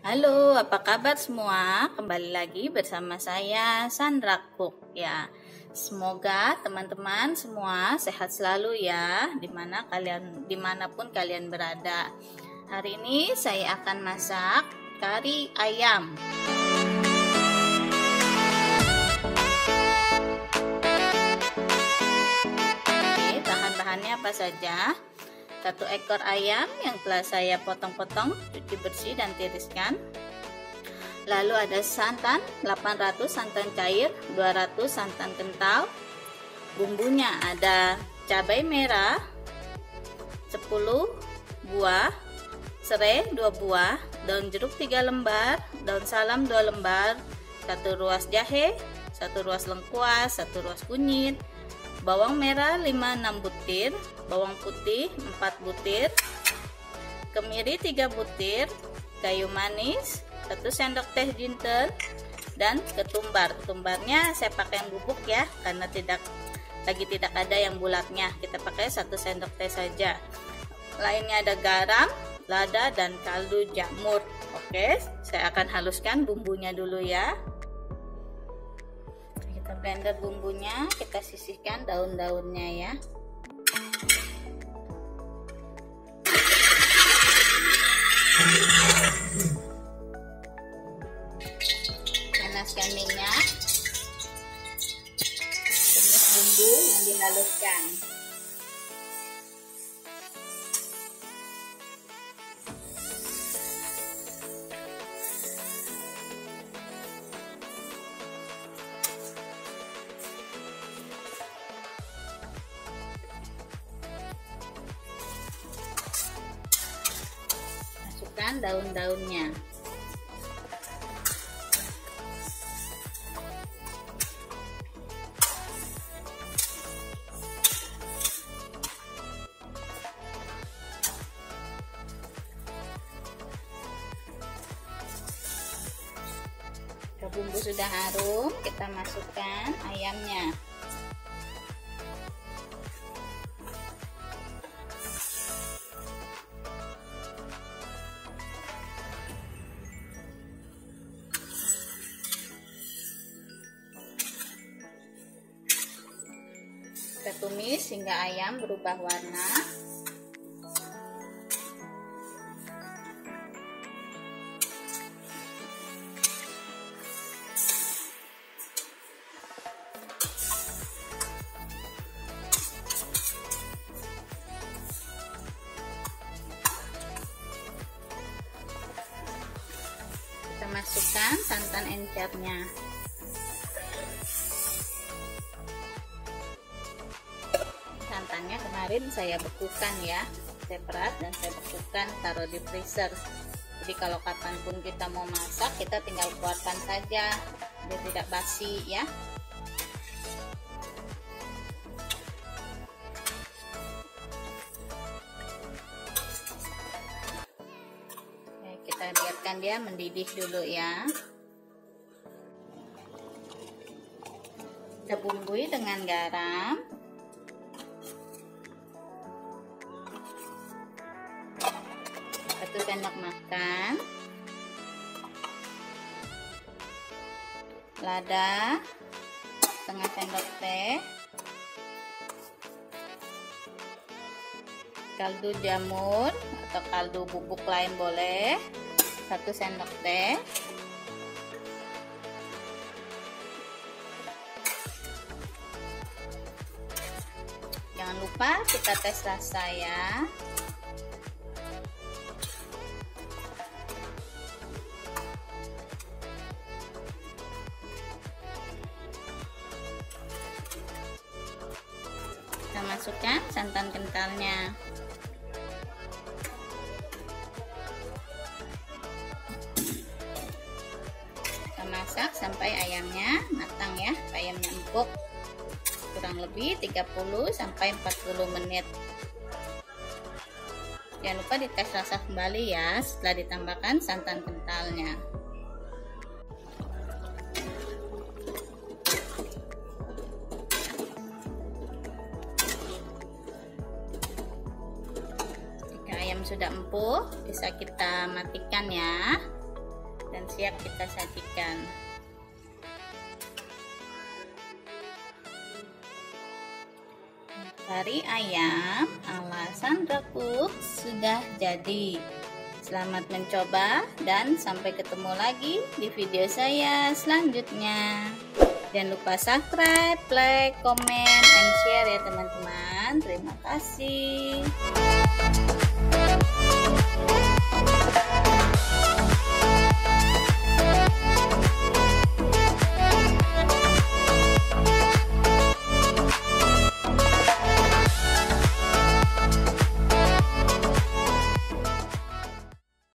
Halo, apa kabar semua? Kembali lagi bersama saya Sandra Cook ya. Semoga teman-teman semua sehat selalu ya, dimanapun kalian berada. Hari ini saya akan masak kari ayam. Oke, bahan-bahannya apa saja? 1 ekor ayam yang telah saya potong-potong, cuci bersih dan tiriskan. Lalu ada santan 800 santan cair, 200 santan kental. Bumbunya ada cabai merah 10 buah, serai 2 buah, daun jeruk 3 lembar, daun salam 2 lembar, 1 ruas jahe, 1 ruas lengkuas, 1 ruas kunyit, bawang merah 5-6 butir, bawang putih 4 butir, kemiri 3 butir, kayu manis 1 sendok teh jinten, dan ketumbar. Ketumbarnya saya pakai yang bubuk ya, karena tidak ada yang bulatnya. Kita pakai 1 sendok teh saja. Lainnya ada garam, lada, dan kaldu jamur. Oke, saya akan haluskan bumbunya dulu ya. Kita blender bumbunya, kita sisihkan daun-daunnya ya. Panaskan minyak, tumis bumbu yang dihaluskan. Masukkan daun-daunnya. Bumbu sudah harum, kita masukkan ayamnya. Kita tumis hingga ayam berubah warna. Kita masukkan santan encernya. Santannya kemarin saya bekukan ya, saya peras dan saya bekukan, taruh di freezer. Jadi kalau kapanpun kita mau masak, kita tinggal keluarkan saja biar tidak basi ya. Kita biarkan dia mendidih dulu ya. Kita bumbui dengan garam, 1 sendok makan, lada setengah sendok teh, kaldu jamur atau kaldu bubuk lain boleh 1 sendok teh, jangan lupa kita tes rasa ya. Kita masukkan santan kentalnya. Kita masak sampai ayamnya matang ya, ayamnya empuk, kurang lebih 30 sampai 40 menit. Jangan lupa dites rasa kembali ya setelah ditambahkan santan kentalnya. Jika ayam sudah empuk, bisa kita matikan ya. siap kita sajikan. Kari ayam ala Sandra Cook sudah jadi. Selamat mencoba dan sampai ketemu lagi di video saya selanjutnya. Jangan lupa subscribe, like, comment, and share ya teman-teman. Terima kasih.